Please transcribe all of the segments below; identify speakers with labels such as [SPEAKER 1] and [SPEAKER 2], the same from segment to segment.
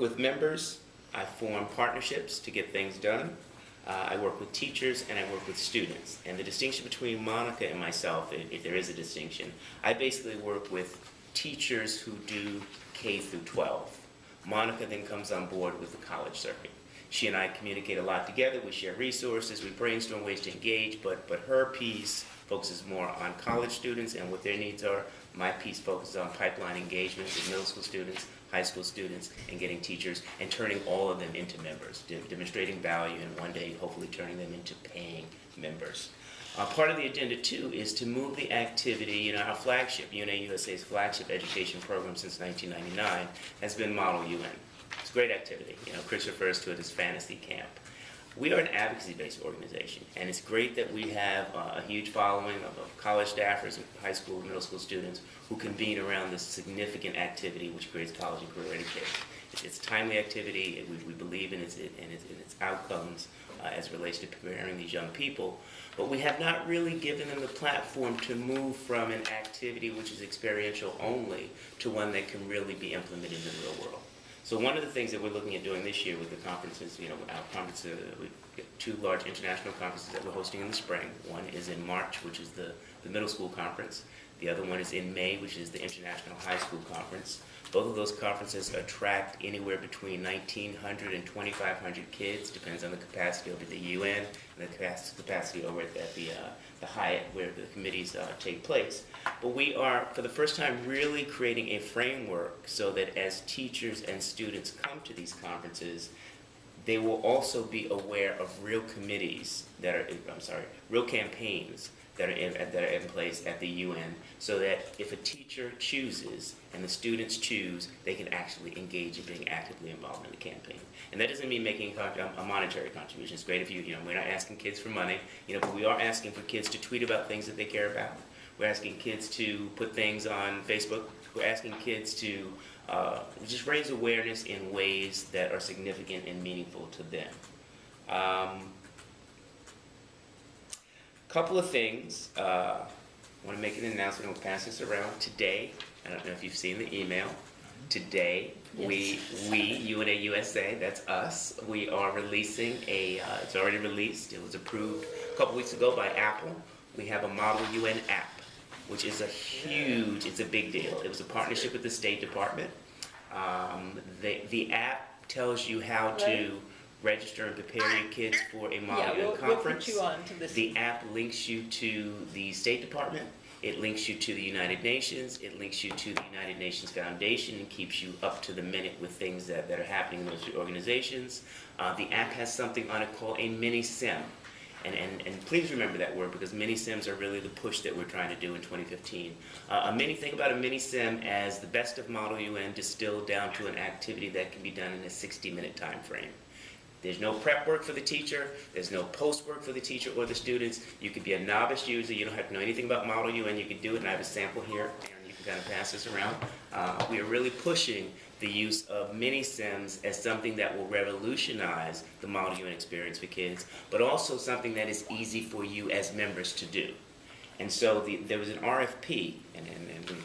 [SPEAKER 1] with members, I form partnerships to get things done. I work with teachers and I work with students. And the distinction between Monica and myself, if there is a distinction, I basically work with teachers who do K through 12. Monica then comes on board with the college circuit. She and I communicate a lot together. We share resources, we brainstorm ways to engage, but her piece focuses more on college students and what their needs are. My piece focuses on pipeline engagement with middle school students, high school students, and getting teachers and turning all of them into members, demonstrating value, and one day hopefully turning them into paying members. Part of the agenda too is to move the activity, our flagship, UNA-USA's flagship education program since 1999 has been Model UN. It's a great activity. Chris refers to it as fantasy camp. We are an advocacy-based organization, and it's great that we have a huge following of college staffers and high school and middle school students who convene around this significant activity which creates college and career education. It's timely activity. We believe in its outcomes as it relates to preparing these young people, but we have not really given them the platform to move from an activity which is experiential only to one that can really be implemented in the real world. So one of the things that we're looking at doing this year with the conferences, our conference, we've got 2 large international conferences that we're hosting in the spring. One is in March, which is the middle school conference. The other one is in May, which is the International High School Conference. Both of those conferences attract anywhere between 1,900 and 2,500 kids, depends on the capacity over at the UN and the capacity over at the Hyatt where the committees take place. But we are, for the first time, really creating a framework so that as teachers and students come to these conferences, they will also be aware of real committees that are, real campaigns that are in place at the UN, so that if a teacher chooses and the students choose, they can actually engage in being actively involved in the campaign. And that doesn't mean making a monetary contribution. It's great if we're not asking kids for money, but we are asking for kids to tweet about things that they care about. We're asking kids to put things on Facebook. We're asking kids to just raise awareness in ways that are significant and meaningful to them. Couple of things. I want to make an announcement. We'll pass this around today. I don't know if you've seen the email. Today, yes. we UNA-USA, that's us, we are releasing it's already released, it was approved a couple weeks ago by Apple. We have a Model UN app, which is it's a big deal. It was a partnership with the State Department. The app tells you how to register and prepare your kids for a Model UN conference.
[SPEAKER 2] We'll put you on to this.
[SPEAKER 1] The app links you to the State Department. It links you to the United Nations. It links you to the United Nations Foundation and keeps you up to the minute with things that are happening in those organizations. The app has something on it called a mini-sim. And please remember that word, because mini-sims are really the push that we're trying to do in 2015. Think about a mini-sim as the best of Model UN distilled down to an activity that can be done in a 60-minute time frame. There's no prep work for the teacher. There's no post work for the teacher or the students. You could be a novice user. You don't have to know anything about Model UN. You can do it, and I have a sample here, and you can kind of pass this around. We are really pushing the use of mini-sims as something that will revolutionize the Model UN experience for kids, but also something that is easy for you as members to do. And so there was an RFP, and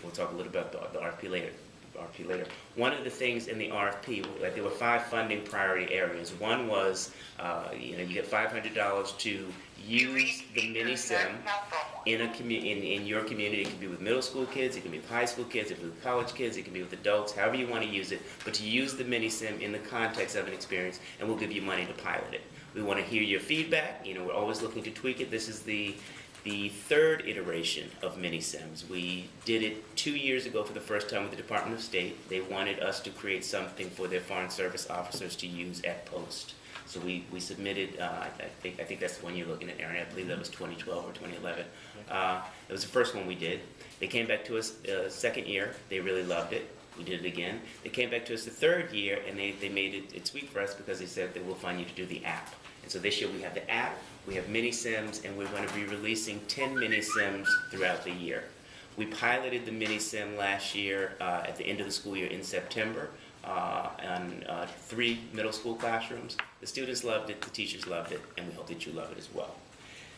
[SPEAKER 1] we'll talk a little about the RFP later. One of the things in the RFP, there were 5 funding priority areas. One was, you get $500 to use the mini-sim in your community. It can be with middle school kids, it can be with high school kids, it can be with college kids, it can be with adults, however you want to use it, but to use the mini-sim in the context of an experience, and we'll give you money to pilot it. We want to hear your feedback. We're always looking to tweak it. This is the 3rd iteration of mini-sims. We did it 2 years ago for the first time with the Department of State. They wanted us to create something for their Foreign Service officers to use at post. So we submitted, I think that's the one you're looking at, Aaron. I believe that was 2012 or 2011. It was the first one we did. They came back to us second year. They really loved it. We did it again. They came back to us the 3rd year, and they made it sweet for us because they said they will fund you to do the app. And so this year we have the app, we have mini-sims, and we're going to be releasing 10 mini-sims throughout the year. We piloted the mini-sim last year at the end of the school year in September on 3 middle school classrooms. The students loved it, the teachers loved it, and we hope that you love it as well.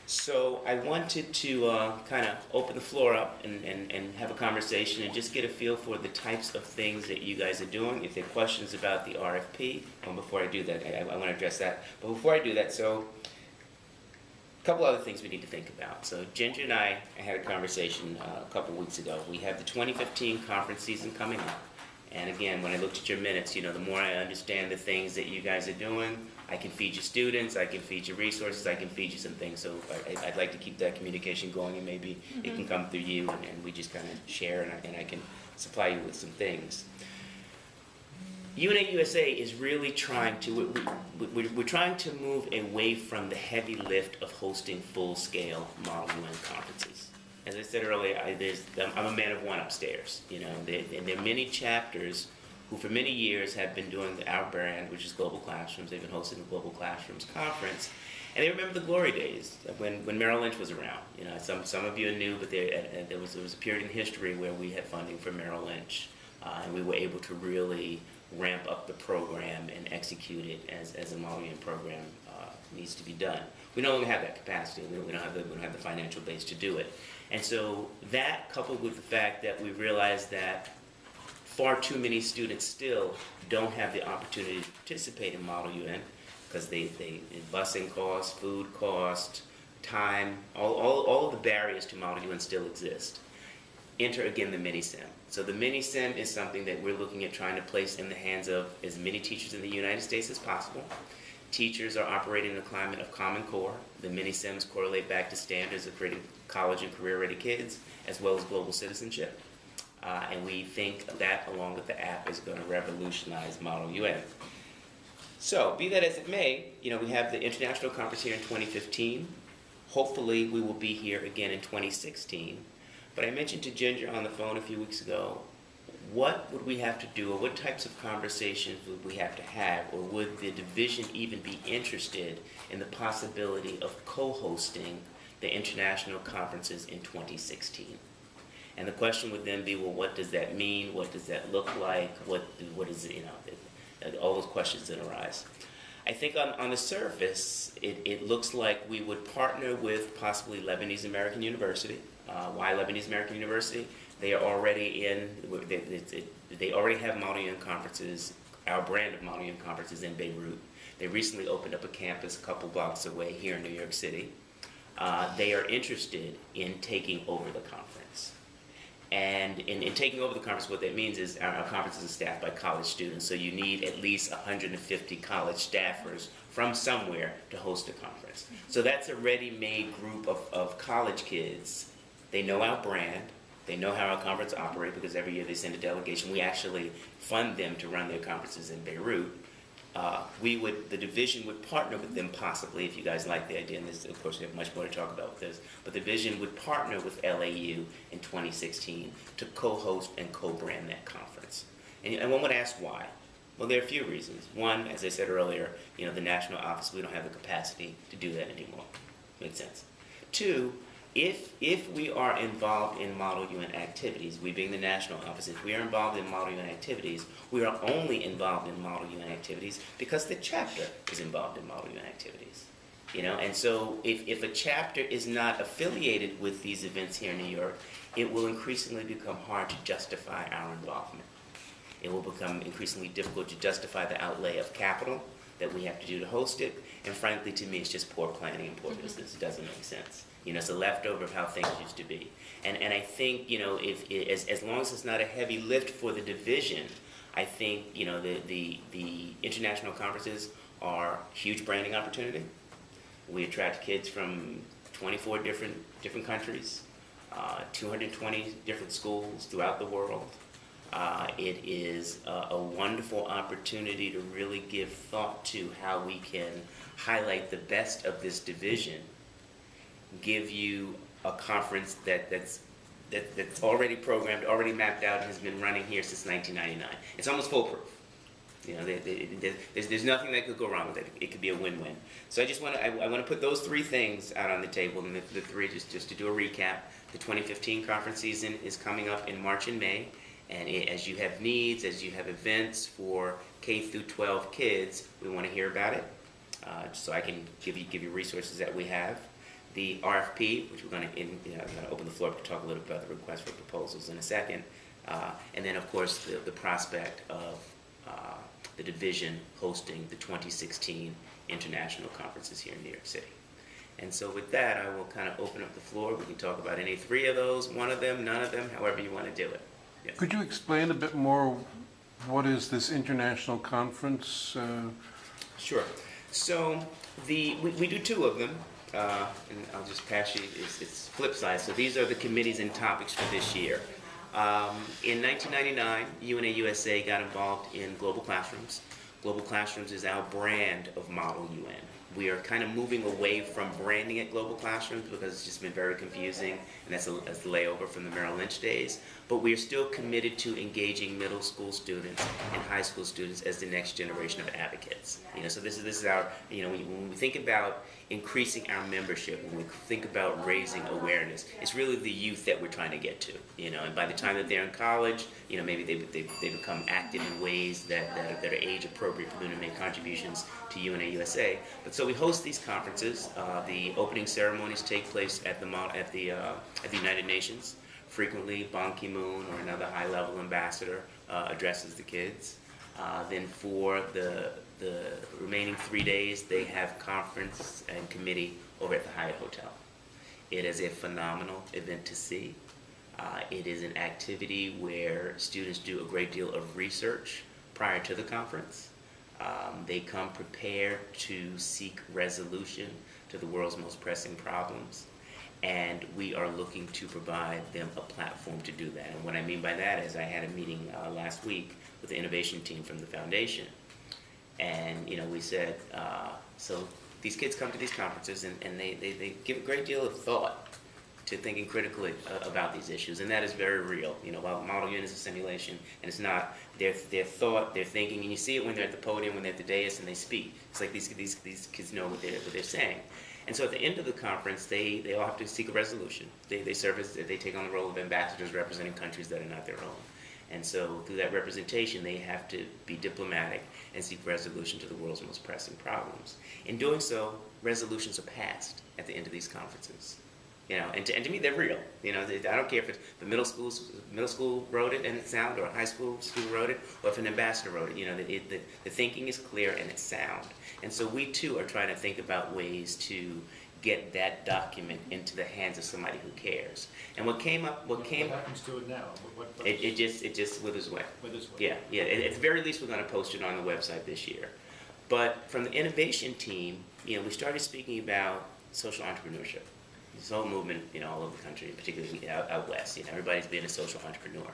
[SPEAKER 1] So I wanted to kind of open the floor up and have a conversation and just get a feel for the types of things that you guys are doing. If there are questions about the RFP, before I do that, I want to address that. But before I do that, so a couple other things we need to think about. So Ginger and I had a conversation a couple weeks ago. We have the 2015 conference season coming up. And again, when I looked at your minutes, the more I understand the things that you guys are doing, I can feed you students, I can feed you resources, I can feed you some things. So I'd like to keep that communication going, and maybe it can come through you, and we just kind of share, and I can supply you with some things. UNA-USA is really trying to, we're trying to move away from the heavy lift of hosting full-scale Model UN conferences. As I said earlier, I'm a man of one upstairs, and there are many chapters who for many years have been doing our brand, which is Global Classrooms. They've been hosting the Global Classrooms Conference. And they remember the glory days when Merrill Lynch was around. Some of you are new, but there was a period in history where we had funding from Merrill Lynch, and we were able to really ramp up the program and execute it as a Model UN program needs to be done. We no longer have that capacity. We don't have the financial base to do it. And so that, coupled with the fact that we realized that far too many students still don't have the opportunity to participate in Model UN because busing costs, food cost, time, all of the barriers to Model UN still exist. Enter again the mini-sim. So the mini-sim is something that we're looking at trying to place in the hands of as many teachers in the United States as possible. Teachers are operating in a climate of Common Core. The mini-sims correlate back to standards of creating college and career-ready kids, as well as global citizenship. And we think that, along with the app, is going to revolutionize Model UN. So, be that as it may, we have the International Conference here in 2015. Hopefully, we will be here again in 2016. But I mentioned to Ginger on the phone a few weeks ago, what would we have to do, or what types of conversations would we have to have, or would the division even be interested in the possibility of co-hosting the international conferences in 2016? And the question would then be, well, what does that mean? What does that look like? What is it, all those questions that arise. I think on the surface, it looks like we would partner with possibly Lebanese American University. Why Lebanese American University? They are already they already have Model UN conferences, our brand of Model UN conferences in Beirut. They recently opened up a campus a couple blocks away here in New York City. They are interested in taking over the conference. And in taking over the conference, what that means is our conference is staffed by college students, so you need at least 150 college staffers from somewhere to host a conference. So that's a ready-made group of college kids. They know our brand. They know how our conference operates because every year they send a delegation. We actually fund them to run their conferences in Beirut. The division would partner with them possibly, if you guys like the idea, and this, of course we have much more to talk about with this, but the division would partner with LAU in 2016 to co-host and co-brand that conference. And one would ask why? Well, there are a few reasons. One, as I said earlier, the national office, we don't have the capacity to do that anymore. Makes sense. Two, if we are involved in Model UN activities, we being the national office, if we are involved in Model UN activities, we are only involved in Model UN activities because the chapter is involved in Model UN activities. And so if a chapter is not affiliated with these events here in New York, it will increasingly become hard to justify our involvement. It will become increasingly difficult to justify the outlay of capital that we have to do to host it, and frankly, to me, it's just poor planning and poor business. It doesn't make sense. It's a leftover of how things used to be. And I think, as long as it's not a heavy lift for the division, I think, the international conferences are a huge branding opportunity. We attract kids from 24 different countries, 220 different schools throughout the world. It is a wonderful opportunity to really give thought to how we can highlight the best of this division, give you a conference that's already programmed, already mapped out, and has been running here since 1999. It's almost foolproof. There's nothing that could go wrong with it. It could be a win-win. So I want to put those three things out on the table, and the three, just to do a recap. The 2015 conference season is coming up in March and May, and as you have needs, as you have events for K through 12 kids, we want to hear about it, so I can give you resources that we have. the RFP, which we're going to open the floor up to talk a little bit about the request for proposals in a second, and then of course the prospect of the division hosting the 2016 international conferences here in New York City. And so with that, I will kind of open up the floor. We can talk about any three of those, one of them, none of them, however you want to do it. Yes.
[SPEAKER 2] Could you explain a bit more what is this international conference?
[SPEAKER 1] Sure. So we do two of them, and I'll just pass you, it's flip side. So these are the committees and topics for this year. In 1999, UNA-USA got involved in Global Classrooms. Global Classrooms is our brand of Model UN. We are kind of moving away from branding it Global Classrooms because it's just been very confusing, and that's the layover from the Merrill Lynch days. But we are still committed to engaging middle school students and high school students as the next generation of advocates. So this is our, when we think about increasing our membership, when we think about raising awareness, it's really the youth that we're trying to get to. And by the time that they're in college, maybe they become active in ways that are age appropriate for them to make contributions to UNA-USA. But so we host these conferences. The opening ceremonies take place at the United Nations. Frequently, Ban Ki-moon or another high-level ambassador addresses the kids. Then for the remaining 3 days, they have conference and committee over at the Hyatt Hotel. It is a phenomenal event to see. It is an activity where students do a great deal of research prior to the conference. They come prepared to seek resolution to the world's most pressing problems. And we are looking to provide them a platform to do that. And what I mean by that is I had a meeting last week with the innovation team from the foundation. And we said, so these kids come to these conferences and they give a great deal of thought to thinking critically about these issues. And that is very real. While Model UN is a simulation, and it's not, their thought, their thinking, and you see it when they're at the podium, when they're at the dais and they speak. It's like these kids know what they're saying. And so at the end of the conference, they all have to seek a resolution. They take on the role of ambassadors representing countries that are not their own. And so through that representation, they have to be diplomatic and seek resolution to the world's most pressing problems. In doing so, resolutions are passed at the end of these conferences. And to me, they're real. I don't care if the middle school wrote it and it's sound, or a high school student wrote it, or if an ambassador wrote it. The thinking is clear and it's sound. And so we too are trying to think about ways to get that document into the hands of somebody who cares. And what happens
[SPEAKER 3] to it now?
[SPEAKER 1] It just withers away. Yeah. At the very least, we're going to post it on the website this year. But from the innovation team, we started speaking about social entrepreneurship. This whole movement, all over the country, particularly out west. Everybody's been a social entrepreneur.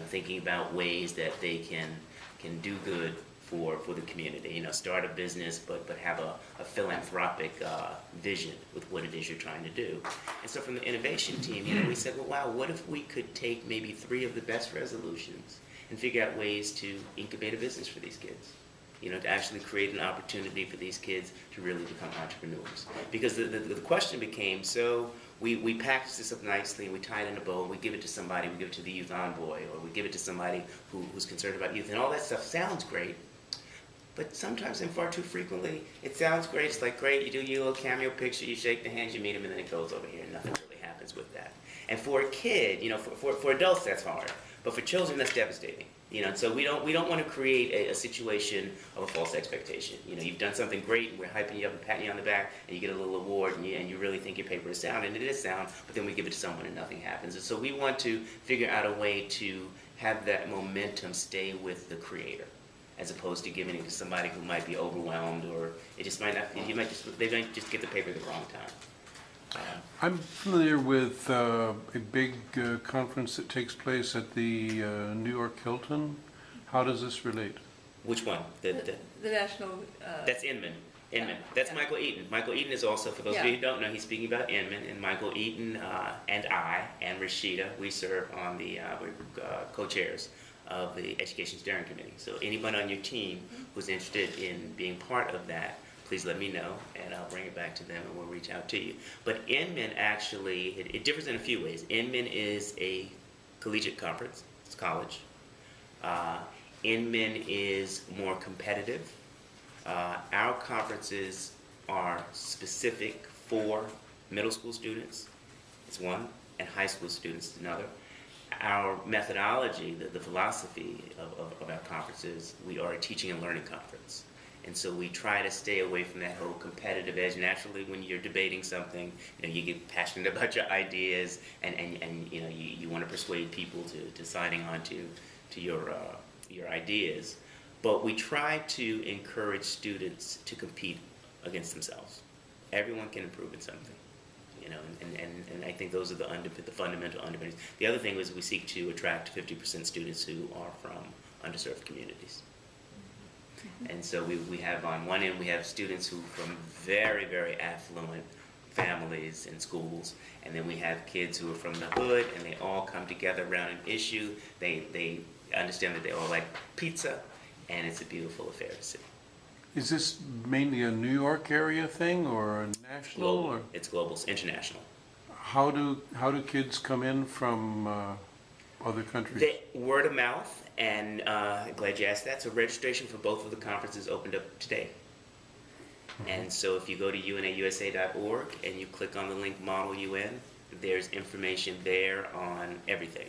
[SPEAKER 1] Thinking about ways that they can do good for the community. Start a business, but have a philanthropic vision with what it is you're trying to do. And so from the innovation team, we said, well, wow, what if we could take maybe 3 of the best resolutions and figure out ways to incubate a business for these kids? To actually create an opportunity for these kids to really become entrepreneurs. Because the question became, so we package this up nicely and we tie it in a bow, we give it to somebody, we give it to the youth envoy, or we give it to somebody who's concerned about youth, and all that stuff sounds great, but sometimes and far too frequently, it sounds great, it's like great, you do your little cameo picture, you shake the hands, you meet them, and then it goes over here, and nothing really happens with that. And for a kid, for adults that's hard, but for children that's devastating. So we don't want to create a situation of a false expectation. You've done something great, and we're hyping you up and patting you on the back, and you get a little award, and you really think your paper is sound, and it is sound, but then we give it to someone and nothing happens. And so we want to figure out a way to have that momentum stay with the creator, as opposed to giving it to somebody who might be overwhelmed, or it just might not. They might just get the paper at the wrong time.
[SPEAKER 2] I'm familiar with a big conference that takes place at the New York Hilton. How does this relate?
[SPEAKER 1] Which one?
[SPEAKER 4] The national...
[SPEAKER 1] That's Inman.
[SPEAKER 4] Yeah,
[SPEAKER 1] That's
[SPEAKER 4] yeah.
[SPEAKER 1] Michael Eaton. Michael Eaton is also, for those of you who don't know, he's speaking about Inman. And Michael Eaton and I and Rashida, we serve on the co-chairs of the Education Steering Committee. So anyone on your team who's interested in being part of that, please let me know, and I'll bring it back to them, and we'll reach out to you. But Inman actually, it differs in a few ways. Inman is a collegiate conference. It's college. Inman is more competitive. Our conferences are specific for Middle school students is one, and high school students is another. Our methodology, the philosophy of our conferences, we are a teaching and learning conference. And so we try to stay away from that whole competitive edge. Naturally, when you're debating something, you get passionate about your ideas, and you want to persuade people to signing on to your ideas. But we try to encourage students to compete against themselves. Everyone can improve in something. And I think those are the fundamental underpinnings. The other thing is we seek to attract 50% students who are from underserved communities. And so we have, on one end, we have students who from very, very affluent families and schools, and then we have kids who are from the hood, and they all come together around an issue. They understand that they all like pizza, and it's a beautiful affair to see.
[SPEAKER 2] Is this mainly a New York area thing or a national?
[SPEAKER 1] Global.
[SPEAKER 2] Or
[SPEAKER 1] It's global. It's international.
[SPEAKER 2] how do kids come in from other countries?
[SPEAKER 1] Word of mouth, and glad you asked that. So registration for both of the conferences opened up today. And so if you go to UNA-USA.org and you click on the link Model UN, there's information there on everything.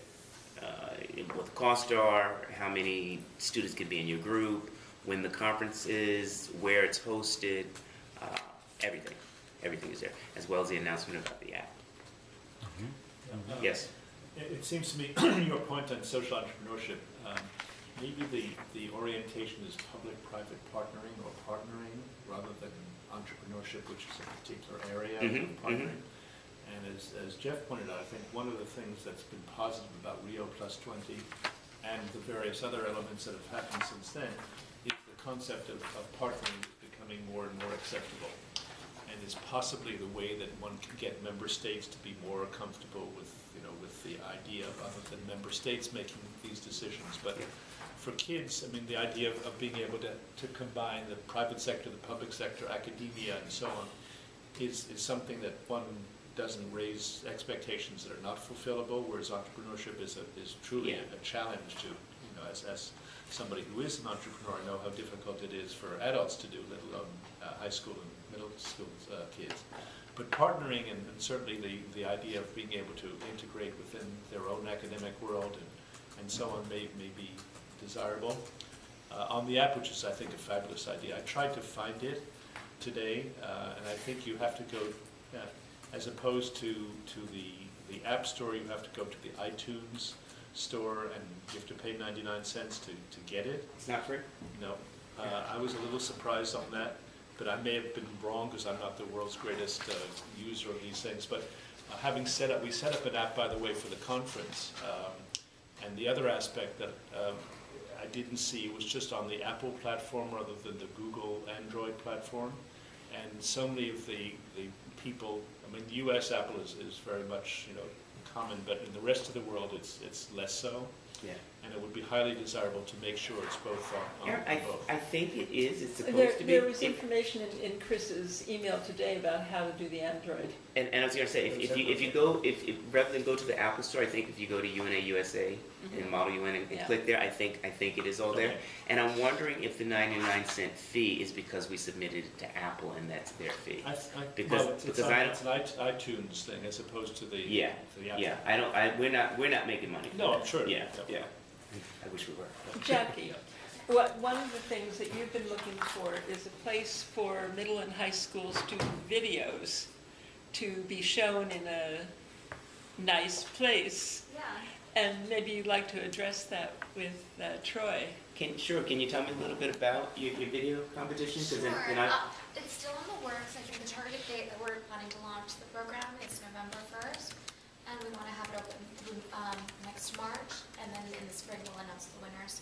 [SPEAKER 1] What the costs are, how many students can be in your group, when the conference is, where it's hosted, everything. Everything is there, as well as the announcement about the app. Yes?
[SPEAKER 3] It seems to me, your point on social entrepreneurship, maybe the orientation is public-private partnering or partnering rather than entrepreneurship, which is a particular area of partnering. And as Jeff pointed out, I think one of the things that's been positive about Rio Plus 20 and the various other elements that have happened since then is the concept of partnering is becoming more and more acceptable, and is possibly the way that one can get member states to be more comfortable with the idea of other than member states making these decisions. But for kids, I mean, the idea of being able to combine the private sector, the public sector, academia, and so on is something that one doesn't raise expectations that are not fulfillable, whereas entrepreneurship is truly a challenge to, as somebody who is an entrepreneur, I know how difficult it is for adults to do, let alone high school and middle school kids. But partnering and certainly the idea of being able to integrate within their own academic world and so on may be desirable. On the app, which is I think a fabulous idea, I tried to find it today, and I think you have to go, as opposed to the App Store, you have to go to the iTunes store and you have to pay 99 cents to get it.
[SPEAKER 1] It's not free?
[SPEAKER 3] No. I was a little surprised on that, but I may have been wrong because I'm not the world's greatest user of these things. But we set up an app, by the way, for the conference. And the other aspect that I didn't see was just on the Apple platform rather than the Google Android platform. And so many of the people, I mean, the U.S. Apple is very much, common, but in the rest of the world, it's less so.
[SPEAKER 1] Yeah.
[SPEAKER 3] And it would be highly desirable to make sure it's both on both.
[SPEAKER 1] I think it is. It's supposed to be.
[SPEAKER 4] There was information in Chris's email today about how to do the Android.
[SPEAKER 1] And I was going to say, if you go, rather than go to the Apple Store, I think if you go to UNA USA and Model UN and click there, I think it is all there.
[SPEAKER 3] Okay.
[SPEAKER 1] And I'm wondering if the 99-cent fee is because we submitted it to Apple and that's their fee.
[SPEAKER 3] It's an iTunes thing as opposed to the App Store.
[SPEAKER 1] We're not making money.
[SPEAKER 3] No, I'm sure.
[SPEAKER 1] Yeah. I wish we were.
[SPEAKER 4] Jackie, one of the things that you've been looking for is a place for middle and high school student videos to be shown in a nice place.
[SPEAKER 5] Yeah.
[SPEAKER 4] And maybe you'd like to address that with Troy.
[SPEAKER 1] Can you tell me a little bit about your video competition?
[SPEAKER 5] Sure. It's still in the works. I think the target date that we're planning to launch the program is November 1st. And we want to have it open next March, and then in the spring we'll announce the winners.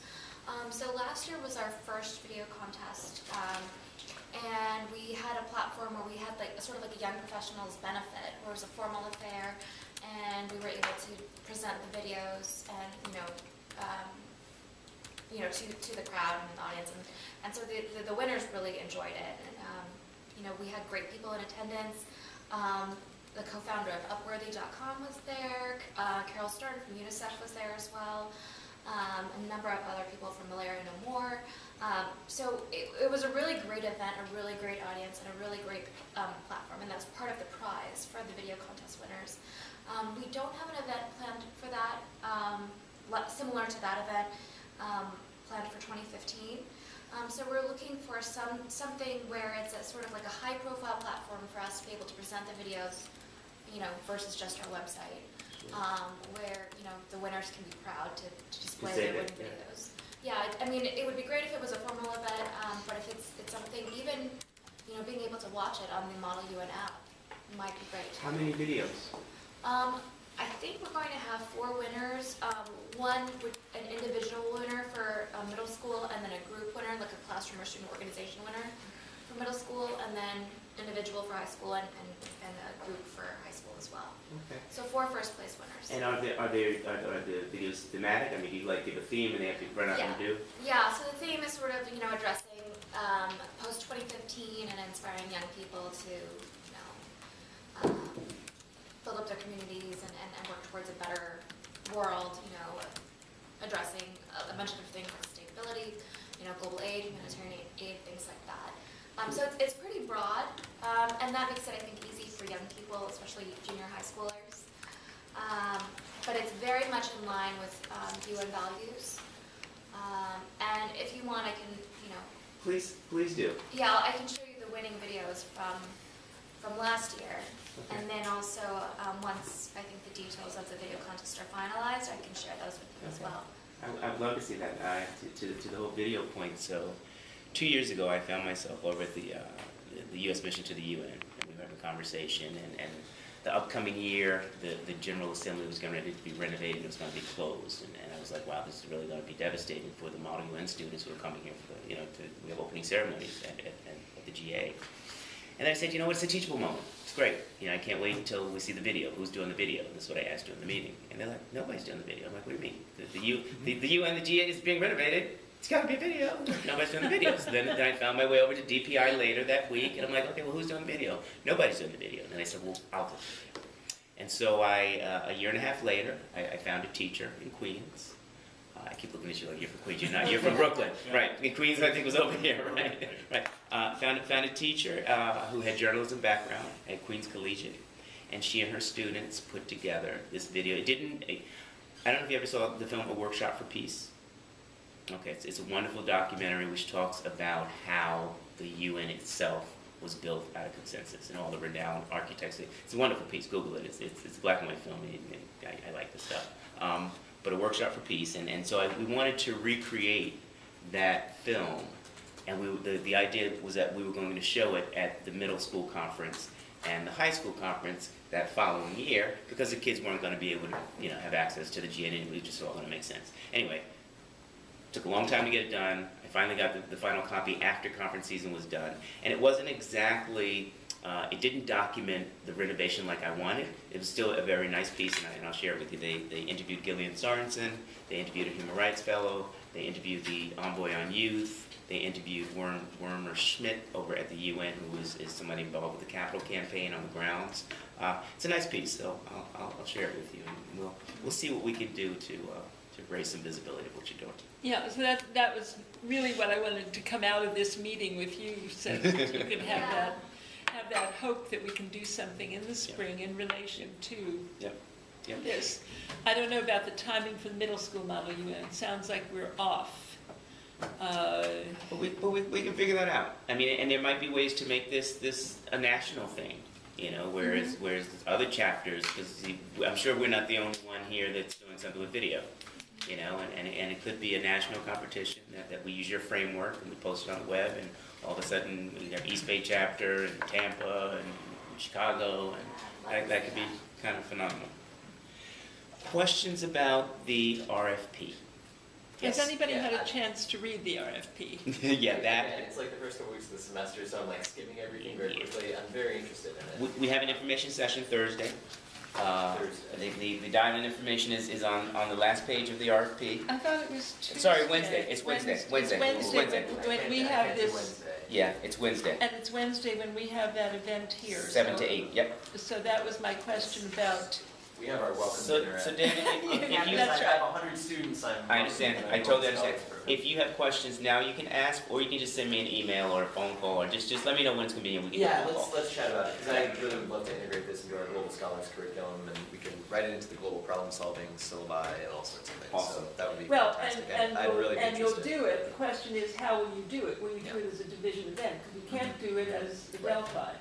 [SPEAKER 5] So last year was our first video contest, and we had a platform where we had sort of like a young professionals benefit, where it was a formal affair, and we were able to present the videos and to the crowd and the audience, and so the winners really enjoyed it, and we had great people in attendance. The co-founder of Upworthy.com was there. Carol Stern from UNICEF was there as well. a number of other people from Malaria No More. So it was a really great event, a really great audience, and a really great platform, and that's part of the prize for the video contest winners. We don't have an event planned for that, similar to that event, planned for 2015. So we're looking for something where it's a sort of like a high-profile platform for us to be able to present the videos, versus just our website, where the winners can be proud to display their winning videos. Yeah, I mean, it would be great if it was a formal event, but if it's something, even being able to watch it on the Model UN app might be great.
[SPEAKER 1] How many videos?
[SPEAKER 5] I think we're going to have 4 winners. One, an individual winner for middle school, and then a group winner, like a classroom or student organization winner for middle school, and then individual for high school and a group for high school as well.
[SPEAKER 1] Okay.
[SPEAKER 5] So 4 first place winners.
[SPEAKER 1] And are the videos thematic? I mean, do you give a theme and they have to run out and do?
[SPEAKER 5] Yeah, so the theme is sort of, addressing post-2015 and inspiring young people to, build up their communities and work towards a better world, addressing a bunch of different things like sustainability, global aid, humanitarian aid, things like that. So it's pretty broad, and that makes it, I think, easy for young people, especially junior high schoolers. But it's very much in line with UN values. And if you want, I can,
[SPEAKER 1] Please do.
[SPEAKER 5] Yeah, I can show you the winning videos from last year.
[SPEAKER 1] Okay.
[SPEAKER 5] And then also, once I think the details of the video contest are finalized, I can share those with you as well.
[SPEAKER 1] I'd love to see that. To the whole video point. So, 2 years ago, I found myself over at the U.S. mission to the UN, and we were having a conversation. And the upcoming year, the General Assembly was going to be renovated. It was going to be closed. And I was like, wow, this is really going to be devastating for the Model UN students who are coming here for the, we have opening ceremonies at the GA. And I said, it's a teachable moment. It's great. I can't wait until we see the video. Who's doing the video? And that's what I asked during the meeting. And they're like, nobody's doing the video. I'm like, what do you mean? The UN, the GA is being renovated. It's got to be a video. Nobody's doing the video. So then I found my way over to DPI later that week, and I'm like, okay, well, who's doing the video? Nobody's doing the video. And then they said, well, I'll do the video. And so a year and a half later, I found a teacher in Queens. I keep looking at you like you're from Queens. You're not. You're from Brooklyn, right? In Queens, I think was over here, right? Right. Found a teacher who had journalism background at Queens Collegiate, and she and her students put together this video. I don't know if you ever saw the film A Workshop for Peace. Okay, it's a wonderful documentary which talks about how the UN itself was built out of consensus and all the renowned architects. It's a wonderful piece. Google it. It's a black and white film. And I like this stuff. But A Workshop for Peace, and so we wanted to recreate that film, and the idea was that we were going to show it at the middle school conference and the high school conference that following year, because the kids weren't going to be able to have access to the GN, and it was just all going to make sense. Anyway, took a long time to get it done. I finally got the final copy after conference season was done, and it wasn't exactly. It didn't document the renovation like I wanted. It was still a very nice piece, and I'll share it with you. They interviewed Gillian Sorensen, they interviewed a human rights fellow, they interviewed the envoy on youth, they interviewed Werner Schmidt over at the UN, who is somebody involved with the Capital Campaign on the grounds. It's a nice piece, so I'll share it with you, and we'll see what we can do to raise some visibility of what you're doing.
[SPEAKER 4] Yeah, so that was really what I wanted to come out of this meeting with you, so that you could have that hope that we can do something in the spring in relation to this. I don't know about the timing for the middle school Model UN. It sounds like we're off.
[SPEAKER 1] But we can figure that out. I mean, and there might be ways to make this a national thing, whereas other chapters, because I'm sure we're not the only one here that's doing something with video, and it could be a national competition that we use your framework and we post it on the web, and all of a sudden we have East Bay chapter and Tampa and Chicago, and that could be kind of phenomenal. Questions about the RFP?
[SPEAKER 4] Has anybody had a chance to read the RFP?
[SPEAKER 1] Yeah, that.
[SPEAKER 6] And it's like the first couple weeks of the semester, so I'm like skimming everything very quickly. I'm very interested in it.
[SPEAKER 1] We have an information session Thursday. The diamond information is on the last page of the RFP.
[SPEAKER 4] I thought it was Tuesday.
[SPEAKER 1] Sorry, Wednesday. It's Wednesday.
[SPEAKER 4] It's Wednesday. When we have this.
[SPEAKER 6] Wednesday.
[SPEAKER 1] Yeah, it's Wednesday.
[SPEAKER 4] And it's Wednesday when we have that event here.
[SPEAKER 1] 7 to 8, yep.
[SPEAKER 4] So that was my question about
[SPEAKER 6] We have our welcome
[SPEAKER 1] So,
[SPEAKER 6] dinner.
[SPEAKER 1] so
[SPEAKER 6] at-
[SPEAKER 1] David, if
[SPEAKER 5] Yeah,
[SPEAKER 1] you,
[SPEAKER 5] that's
[SPEAKER 6] I have 100 students.
[SPEAKER 1] I understand, I totally understand. If you have questions now, you can ask, or you can just send me an email or a phone call, or just let me know when it's convenient, we can
[SPEAKER 6] Yeah,
[SPEAKER 1] do a phone call.
[SPEAKER 6] let's chat about it, because I really would love to integrate this into our Global Scholars curriculum, and we can write it into the global problem-solving syllabi and all sorts of things,
[SPEAKER 1] Awesome.
[SPEAKER 6] so that would be
[SPEAKER 4] Well,
[SPEAKER 6] fantastic.
[SPEAKER 4] and
[SPEAKER 6] I'd really be
[SPEAKER 4] and you'll
[SPEAKER 6] interested.
[SPEAKER 4] do it, the question is, how will you do it? Will you do it as a division event? Because you can't do it as a Delphi,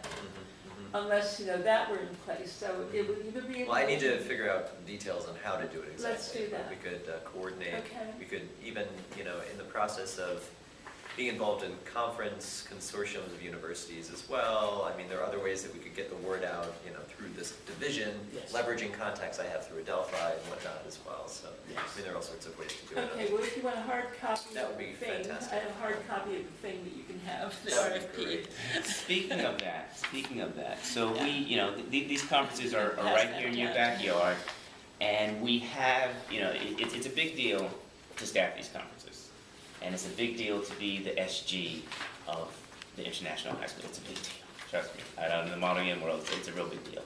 [SPEAKER 4] unless, that were in place, so it would either be.
[SPEAKER 6] Well, I need to figure out details on how to do it exactly.
[SPEAKER 4] Let's do that.
[SPEAKER 6] We could coordinate,
[SPEAKER 4] Okay.
[SPEAKER 6] we could even, in the process of being involved in conference consortiums of universities as well. I mean, there are other ways that we could get the word out, through this division,
[SPEAKER 1] Yes.
[SPEAKER 6] leveraging contacts I have through Adelphi and whatnot as well. So,
[SPEAKER 1] Yes.
[SPEAKER 6] I mean, there are all sorts of ways to do it.
[SPEAKER 4] Okay, well, if you want a hard copy
[SPEAKER 6] That
[SPEAKER 4] of
[SPEAKER 6] would
[SPEAKER 4] the
[SPEAKER 6] be
[SPEAKER 4] thing,
[SPEAKER 6] fantastic.
[SPEAKER 4] I have a hard copy of the thing that you can have, the
[SPEAKER 6] That would be
[SPEAKER 4] RFP.
[SPEAKER 6] great.
[SPEAKER 1] Speaking of that, so these conferences are
[SPEAKER 4] Pass
[SPEAKER 1] right
[SPEAKER 4] that
[SPEAKER 1] here in your
[SPEAKER 4] down.
[SPEAKER 1] backyard, and we have, it's a big deal to staff these conferences. And it's a big deal to be the SG of the International High School. It's a big deal, trust me. Out in the model UN world, it's a real big deal.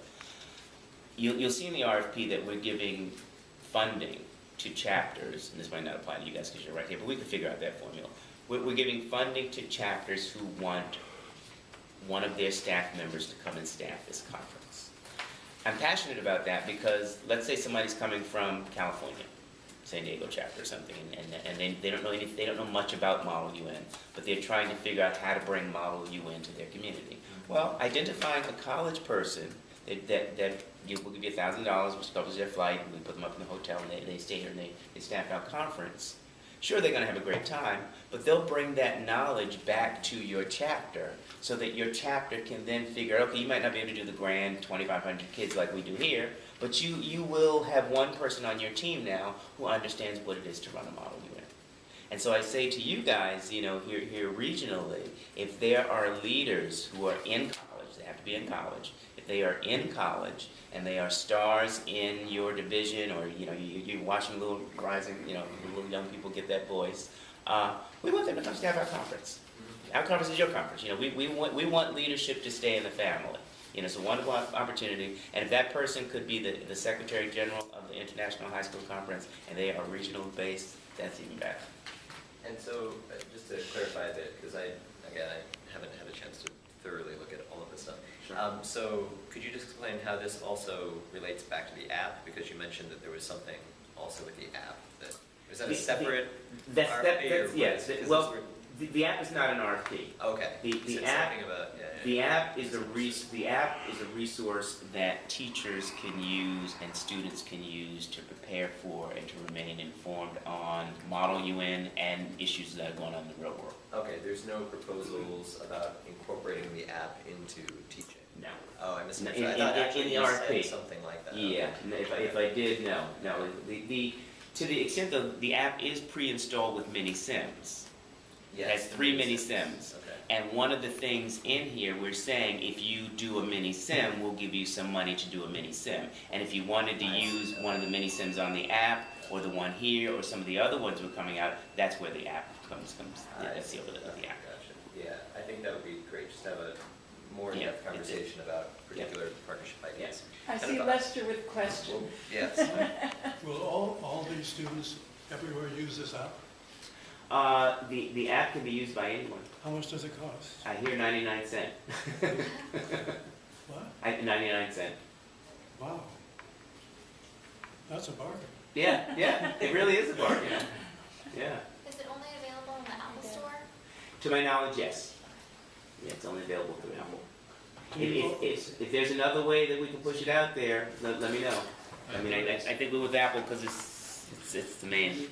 [SPEAKER 1] You'll see in the RFP that we're giving funding to chapters, and this might not apply to you guys because you're right here, but we can figure out that formula. We're giving funding to chapters who want one of their staff members to come and staff this conference. I'm passionate about that because let's say somebody's coming from California, San Diego chapter or something, and they don't know they don't know much about Model UN, but they're trying to figure out how to bring Model UN to their community. Well, identifying a college person that will give you $1,000, which covers their flight, and we put them up in the hotel, and they stay here and they staff our conference. Sure, they're going to have a great time, but they'll bring that knowledge back to your chapter so that your chapter can then figure, okay, you might not be able to do the grand 2,500 kids like we do here, but you will have one person on your team now who understands what it is to run a Model UN. And so I say to you guys, here regionally, if there are leaders who are in college, they have to be in college, if they are in college and they are stars in your division, or you're watching little rising, little young people get that voice, we want them to come staff our conference. Our conference is your conference. We want leadership to stay in the family. It's a wonderful opportunity, and if that person could be the Secretary General of the International High School Conference, and they are regional based, that's even better.
[SPEAKER 6] And so, just to clarify a bit, because I haven't had a chance to thoroughly look at all of this stuff.
[SPEAKER 1] Sure.
[SPEAKER 6] So, could you just explain how this also relates back to the app? Because you mentioned that there was something also with the app. Is that a separate RFP? Or what
[SPEAKER 1] Yes.
[SPEAKER 6] is- 'cause
[SPEAKER 1] Well,
[SPEAKER 6] this
[SPEAKER 1] the app is not an RFP.
[SPEAKER 6] okay.
[SPEAKER 1] the
[SPEAKER 6] You said
[SPEAKER 1] app-
[SPEAKER 6] something about,
[SPEAKER 1] The app is a resource that teachers can use and students can use to prepare for and to remain informed on Model UN and issues that are going on in the real world.
[SPEAKER 6] Okay, there's no proposals about incorporating the app into teaching?
[SPEAKER 1] No.
[SPEAKER 6] Oh, I
[SPEAKER 1] In-
[SPEAKER 6] misunderstood. I
[SPEAKER 1] in-
[SPEAKER 6] thought
[SPEAKER 1] in
[SPEAKER 6] actually
[SPEAKER 1] the
[SPEAKER 6] you
[SPEAKER 1] RFP.
[SPEAKER 6] said something like that.
[SPEAKER 1] Yeah,
[SPEAKER 6] Okay.
[SPEAKER 1] if I did, no. To the extent that the app is pre-installed with mini sims. It
[SPEAKER 6] Yes,
[SPEAKER 1] has 3 mini
[SPEAKER 6] sims.
[SPEAKER 1] sims.
[SPEAKER 6] Okay.
[SPEAKER 1] And one of the things in here, we're saying if you do a mini sim, we'll give you some money to do a mini sim. And if you wanted to use one of the mini sims on the app, or the one here, or some of the other ones we're coming out, that's where the app comes. That's the overlay of the app.
[SPEAKER 6] Gotcha. Yeah, I think that would be great, just to have a more
[SPEAKER 1] Yeah,
[SPEAKER 6] in-depth conversation about particular partnership ideas.
[SPEAKER 4] I see Lester with question.
[SPEAKER 6] Yes.
[SPEAKER 7] Will all these students everywhere use this app?
[SPEAKER 1] The app can be used by anyone.
[SPEAKER 7] How much does it cost?
[SPEAKER 1] I hear 99 cents.
[SPEAKER 7] What?
[SPEAKER 1] 99 cents.
[SPEAKER 7] Wow. That's a bargain.
[SPEAKER 1] Yeah, it really is a bargain. Yeah.
[SPEAKER 5] Is it only available in the Apple Store?
[SPEAKER 1] To my knowledge, yes. Yeah, it's only available through Apple.
[SPEAKER 7] Can you
[SPEAKER 1] If there's another way that we can push it out there, let me know. I mean, I think we're with Apple because it's the main.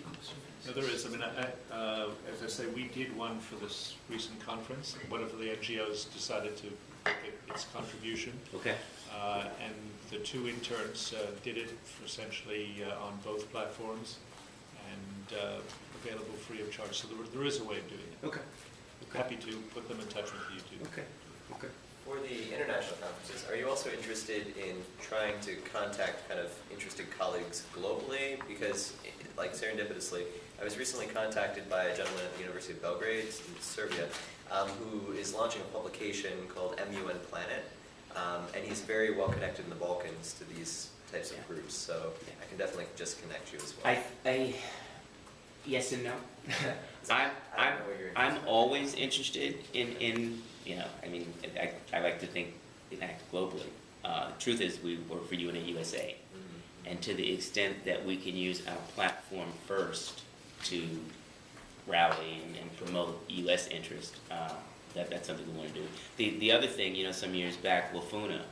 [SPEAKER 3] No, there is. I mean, as I say, we did one for this recent conference. One of the NGOs decided to make its contribution.
[SPEAKER 1] Okay.
[SPEAKER 3] And the 2 interns did it essentially on both platforms and available free of charge. So there is a way of doing it.
[SPEAKER 1] Okay.
[SPEAKER 3] Happy to put them in touch with you too.
[SPEAKER 1] Okay.
[SPEAKER 6] For the international conferences, are you also interested in trying to contact kind of interested colleagues globally? Because, like serendipitously, I was recently contacted by a gentleman at the University of Belgrade in Serbia who is launching a publication called MUN Planet. And he's very well connected in the Balkans to these types of
[SPEAKER 1] Yeah.
[SPEAKER 6] groups, so I can definitely just connect you as well.
[SPEAKER 1] Yes and no.
[SPEAKER 6] I don't know what you're
[SPEAKER 1] I'm
[SPEAKER 6] interested in.
[SPEAKER 1] always interested in I mean, I like to think and act globally. Truth is, we work for UNA-USA,
[SPEAKER 6] Mhm.
[SPEAKER 1] and to the extent that we can use our platform first to rally and promote U.S. interest, that's something we want to do. The other thing, some years back, WFUNA,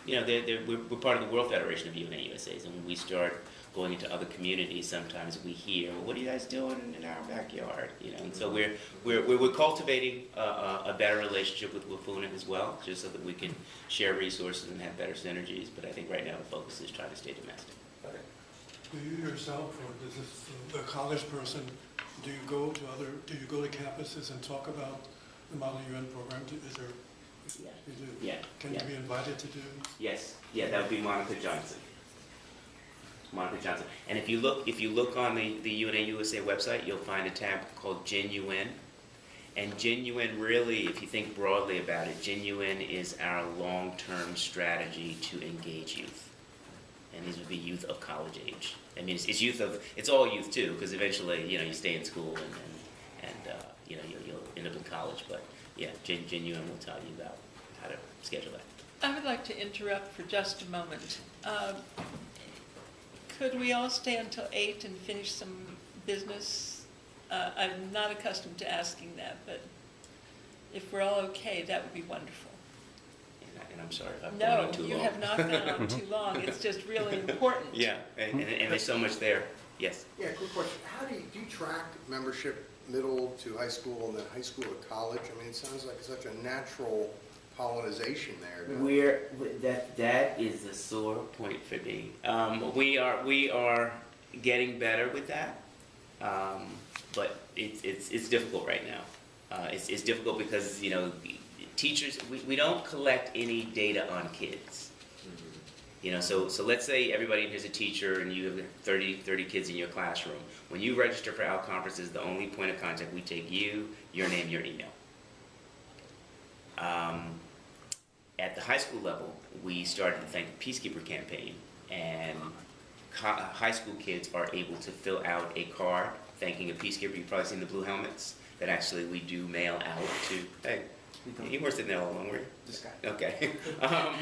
[SPEAKER 1] we're part of the World Federation of UNA-USAs, and when we start going into other communities, sometimes we hear, well, what are you guys doing in our backyard? And so we're cultivating a better relationship with WFUNA as well, just so that we can share resources and have better synergies. But I think right now the focus is trying to stay domestic.
[SPEAKER 6] Okay.
[SPEAKER 7] Do you yourself, or does this, the college person, do you go to campuses and talk about the Model UN program? Is there,
[SPEAKER 1] Yeah.
[SPEAKER 7] you do?
[SPEAKER 1] Yeah.
[SPEAKER 7] Can
[SPEAKER 1] yeah.
[SPEAKER 7] you be invited to do?
[SPEAKER 1] Yes. Yeah, that would be Monica Johnson. Monica Johnson. And if you look on the UNA USA website, you'll find a tab called Genuine. And Genuine really, if you think broadly about it, Genuine is our long-term strategy to engage youth. And these would be youth of college age. I mean, it's all youth too, because eventually, you stay in school and you'll end up in college. But yeah, Genuine will tell you about how to schedule that.
[SPEAKER 4] I would like to interrupt for just a moment. Could we all stay until 8 and finish some business? I'm not accustomed to asking that, but if we're all okay, that would be wonderful.
[SPEAKER 1] And I'm sorry if I've gone
[SPEAKER 4] No,
[SPEAKER 1] on too
[SPEAKER 4] you
[SPEAKER 1] long.
[SPEAKER 4] have not gone on too long. It's just really important.
[SPEAKER 1] Yeah, and there's so much there. Yes.
[SPEAKER 8] Yeah, quick question. How do you track membership middle to high school and then high school to college? I mean, it sounds like such a natural pollinization there.
[SPEAKER 1] That is a sore point for me. We are getting better with that, but it's difficult right now. It's difficult because teachers we don't collect any data on kids. So let's say everybody here's a teacher and you have 30 kids in your classroom. When you register for our conferences, the only point of contact, we take you, your name, your email. At the high school level, we started the Thank the Peacekeeper campaign, and high school kids are able to fill out a card thanking a peacekeeper. You've probably seen the blue helmets that actually we do mail out to. Hey, you weren't sitting there all alone, were you?
[SPEAKER 9] This guy.
[SPEAKER 1] Okay. I'm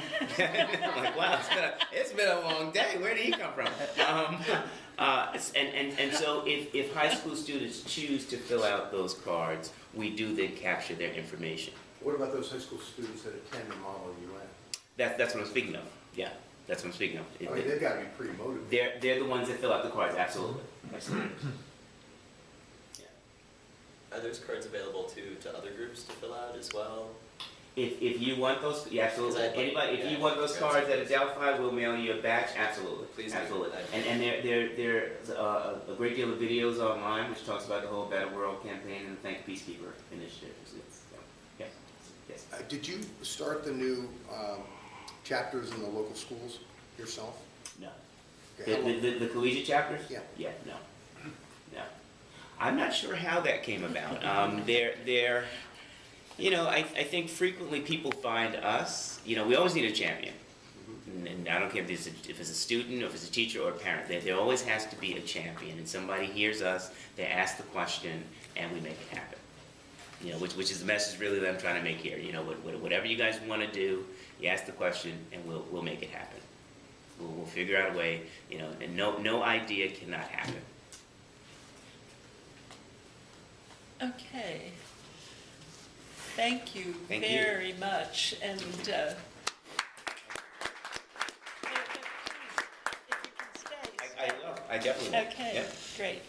[SPEAKER 1] like, wow, it's been a long day. Where did he come from? And so if high school students choose to fill out those cards, we do then capture their information.
[SPEAKER 8] What about those high school students that attend the Model UN?
[SPEAKER 1] That's what I'm speaking of. Yeah, that's what I'm speaking of.
[SPEAKER 8] I mean, they've got to be pretty motivated.
[SPEAKER 1] They're the ones that fill out the cards. Absolutely. Absolutely.
[SPEAKER 6] Are those cards available to other groups to fill out as well?
[SPEAKER 1] If you want those, yeah, absolutely.
[SPEAKER 6] Because I'd like-
[SPEAKER 1] Anybody, if you
[SPEAKER 6] yeah,
[SPEAKER 1] want those
[SPEAKER 6] yeah.
[SPEAKER 1] cards at Adelphi, we'll mail you a batch. Absolutely.
[SPEAKER 6] Please do.
[SPEAKER 1] Absolutely.
[SPEAKER 6] I'd-
[SPEAKER 1] And there's a great deal of videos online which talks about the whole Better World campaign and the Thank Peacekeeper initiative. Yes. Yes.
[SPEAKER 8] Did you start the new chapters in the local schools yourself?
[SPEAKER 1] No.
[SPEAKER 8] Okay, how long-
[SPEAKER 1] The collegiate chapters?
[SPEAKER 8] Yeah.
[SPEAKER 1] Yeah, no. I'm not sure how that came about. I think frequently people find us, we always need a champion. And I don't care if it's a student, or if it's a teacher or a parent, there always has to be a champion. And somebody hears us, they ask the question, and we make it happen. Which is the message really that I'm trying to make here. Whatever you guys want to do, you ask the question, and we'll make it happen. We'll figure out a way, and no idea cannot happen.
[SPEAKER 4] Okay. Thank you
[SPEAKER 1] Thank you.
[SPEAKER 4] very much. And if you can stay.
[SPEAKER 1] I definitely will.
[SPEAKER 4] Okay,
[SPEAKER 1] Yep.
[SPEAKER 4] great.